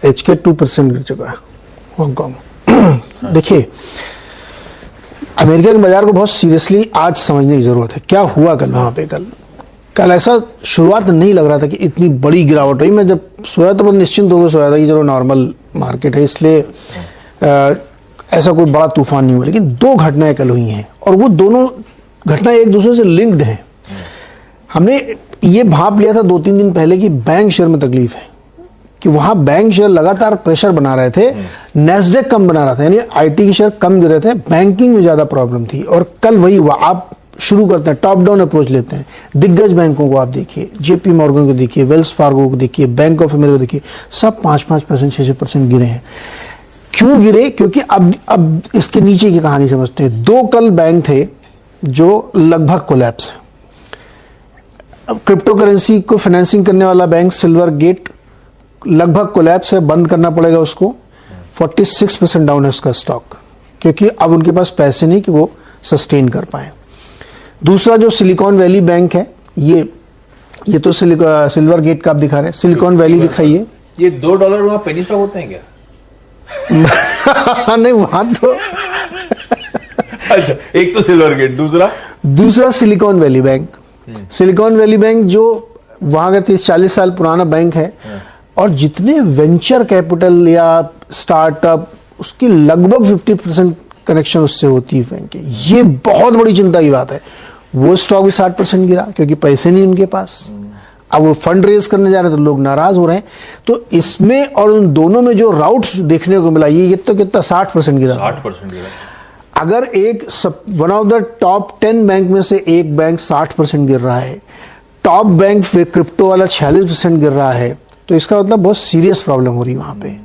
HK 2% गिर चुका है हांगकांग। देखिए, अमेरिका के बाजार को बहुत सीरियसली आज समझने की जरूरत है। क्या हुआ कल वहां पे? कल ऐसा शुरुआत नहीं लग रहा था कि इतनी बड़ी गिरावट हुई। मैं जब सोया तो मैं निश्चिंत होकर सोया था कि चलो नॉर्मल मार्केट है, इसलिए ऐसा कोई बड़ा तूफान नहीं हुआ। लेकिन दो घटनाएं कल हुई हैं और वो दोनों घटनाएं एक दूसरे से लिंक्ड हैं। हमने ये भाप लिया था 2-3 दिन पहले कि बैंक शेयर में तकलीफ है, कि वहां बैंक शेयर लगातार प्रेशर बना रहे थे, नैस्डैक कम बना रहा था, यानी आईटी के शेयर कम गिर रहे थे, बैंकिंग में ज्यादा प्रॉब्लम थी। और कल वही हुआ। आप शुरू करते हैं, टॉप डाउन अप्रोच लेते हैं। दिग्गज बैंकों को आप देखिए, जेपी मॉर्गन को देखिए, वेल्स फार्गो को देखिए, बैंक ऑफ अमेरिका को देखिए, सब 5-5%, 6% गिरे हैं। क्यों गिरे? क्योंकि अब इसके नीचे की कहानी समझते हैं। दो कल बैंक थे जो लगभग कोलैप्स है। अब क्रिप्टो करेंसी को फाइनेंसिंग करने वाला बैंक सिल्वर गेट लगभग कोलैप्स है, बंद करना पड़ेगा उसको। 46% डाउन है उसका स्टॉक, क्योंकि अब उनके पास पैसे नहीं कि वो सस्टेन कर पाए। दूसरा जो सिलिकॉन वैली बैंक है, ये तो सिल्वर गेट का आप दिखा रहे हैं, सिलिकॉन वैली दिखाइए। ये $2 वहां पेनी स्टॉक होते हैं क्या? नहीं, वहां तो अच्छा, एक तो सिल्वर गेट, दूसरा silicon valley bank. Silicon valley bank जो वहां का 30-40 साल पुराना बैंक है, और जितने वेंचर कैपिटल या स्टार्टअप, उसकी लगभग 50% कनेक्शन उससे होती है बैंक की। ये बहुत बड़ी चिंता की बात है। वो स्टॉक भी 60% गिरा, क्योंकि पैसे नहीं उनके पास। अब वो फंड रेज करने जा रहे हैं तो लोग नाराज हो रहे हैं। तो इसमें और उन दोनों में जो राउट्स देखने को मिला, ये तो कितना 60% गिरा। 60% गिरा। अगर one of the top 10 bank में से एक बैंक 60% गिर रहा है, टॉप बैंक फिर क्रिप्टो वाला 46% गिर रहा है, तो इसका मतलब बहुत सीरियस प्रॉब्लम हो रही है वहां पे।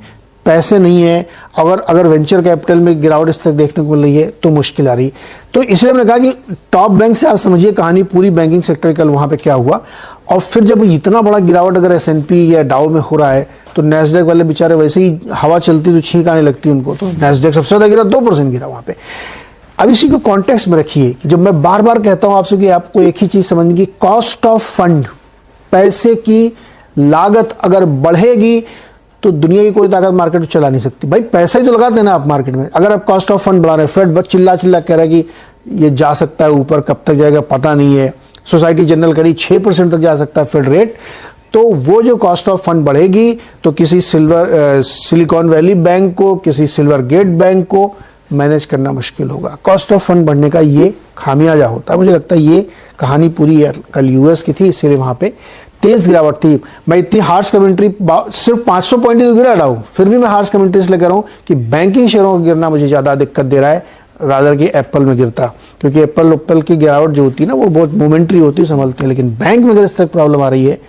पैसे नहीं है, अगर वेंचर कैपिटल में गिरावट इस तक देखने को मिल रही है तो मुश्किल आ रही। तो इसलिए हमने कहा कि टॉप बैंक से आप समझिए कहानी पूरी बैंकिंग सेक्टर कल वहां पे क्या हुआ। और फिर जब इतना बड़ा गिरावट अगर S&P या डाउ में हो रहा है, तो नैस्डैक वाले बेचारे वैसे ही हवा चलती तो छींक आने लगती उनको। तो नैस्डैक सबसे ज्यादा गिरा, 2% गिरा वहां पे। अब इसी को कॉन्टेक्स्ट में रखिए कि जब मैं बार बार कहता हूं आपसे कि आपको एक ही चीज समझनी की, कॉस्ट ऑफ फंड, पैसे की लागत अगर बढ़ेगी तो दुनिया की कोई ताकत मार्केट को चला नहीं सकती। भाई पैसा ही तो लगाते हैं ना आप मार्केट में। अगर आप कॉस्ट ऑफ फंड बढ़ा रहे हैं, फेड बस चिल्ला कह रहा है कि ये जा सकता है ऊपर, कब तक जाएगा पता नहीं है। सोसाइटी जनरल करी 6% तक जा सकता है फेड रेट। तो वो जो कॉस्ट ऑफ फंड बढ़ेगी तो किसी सिलिकॉन वैली बैंक को, किसी सिल्वर गेट बैंक को मैनेज करना मुश्किल होगा। कॉस्ट ऑफ फंड बढ़ने का ये खामियाजा होता है। मुझे लगता है ये कहानी पूरी कल यूएस की थी, इसीलिए वहां पे तेज गिरावट थी। मैं इतनी हार्श कमेंट्री, सिर्फ 500 पॉइंट तो गिरा डाउन, फिर भी मैं हार्श कमेंट्री इसलिए कर रहा हूं कि बैंकिंग शेयरों का गिरना मुझे ज्यादा दिक्कत दे रहा है रादर कि एप्पल में गिरता। क्योंकि एप्पल की गिरावट जो होती है ना, वो बहुत मोमेंट्री होती है, संभलती है। लेकिन बैंक में अगर इस तरह प्रॉब्लम आ रही है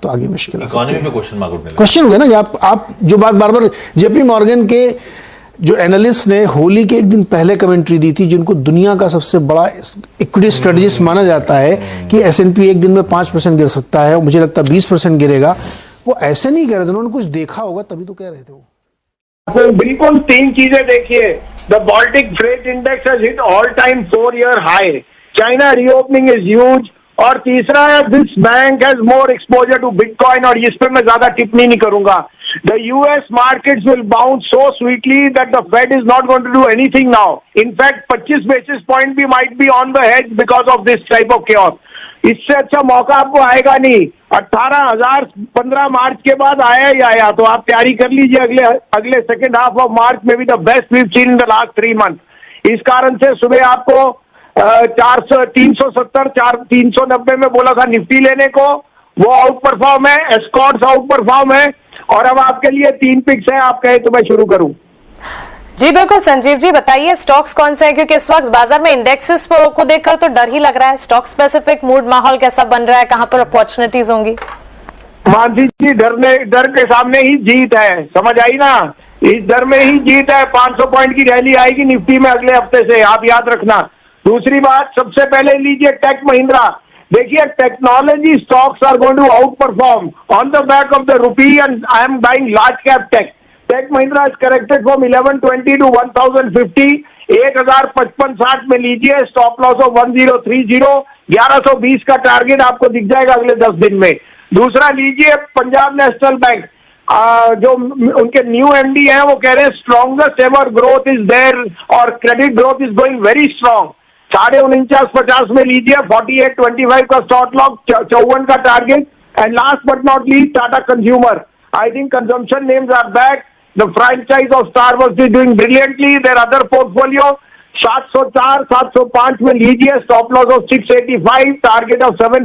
तो आगे मुश्किल है। इकोनॉमी में क्वेश्चन हो गया ना, आप जो बात बार बार जेपी मॉर्गन के जो एनालिस्ट ने होली के एक दिन पहले कमेंट्री दी थी, जिनको दुनिया का सबसे बड़ा इक्विटी स्ट्रेटजिस्ट माना जाता है कि S&P एक दिन में 5% गिर सकता है, मुझे लगता है 20% गिरेगा, वो ऐसे नहीं कह रहे थे, उन्होंने कुछ देखा होगा तभी तो कह रहे थे वो। बिल्कुल 3 चीजें देखिए। The Baltic freight index has hit all time 4-year high, China reopening is huge, और तीसरा है this bank has more exposure to bitcoin, और इस पे मैं ज्यादा टिप्पणी नहीं करूंगा। The US markets will bounce so sweetly that the Fed is not going to do anything now. In fact, 25 basis point भी might be on the hedge because of this type of chaos. इससे अच्छा मौका आपको आएगा नहीं। 18,000 15 मार्च के बाद आया ही आया, तो आप तैयारी कर लीजिए अगले सेकेंड हाफ ऑफ मार्च में भी the best we've seen in the last 3 months। इस कारण से सुबह आपको 370 390 में बोला था निफ्टी लेने को, वो आउट परफॉर्म है, एस्कॉर्ट्स आउट परफॉर्म है। और अब आपके लिए 3 पिक्स हैं, आप कहे तो मैं शुरू करूं। जी बिल्कुल संजीव जी, बताइए स्टॉक्स कौन से हैं, क्योंकि इस वक्त बाजार में इंडेक्सेस को देखकर तो डर ही लग रहा है। स्टॉक स्पेसिफिक मूड माहौल कैसा बन रहा है, कहां पर अपॉर्चुनिटीज होंगी? मानसी जी, डर के सामने ही जीत है, समझ आई ना? इस डर में ही जीत है। 500 पॉइंट की रैली आएगी निफ्टी में अगले हफ्ते से, आप याद रखना। दूसरी बात, सबसे पहले लीजिए टेक महिंद्रा। देखिए, technology stocks are going to outperform on the back of the rupee, and I am buying large cap tech. Tech Mahindra is corrected from 1120 to 1050, 1055-60 में लीजिए। स्टॉप लॉस ऑफ 1030, 1120 का टारगेट आपको दिख जाएगा अगले 10 दिन में। दूसरा लीजिए पंजाब नेशनल बैंक, जो उनके न्यू एमडी हैं वो कह रहे हैं strongest ever growth is there और credit growth is going very strong. 49.50 में लीजिए, 48.25 का स्टॉप लॉस, 54 का target. And last but not least Tata consumer, I think consumption names are back. The franchise of Starbucks is doing brilliantly. There other portfolio 704, 705 में लीजिए, stop loss of 685, target of 7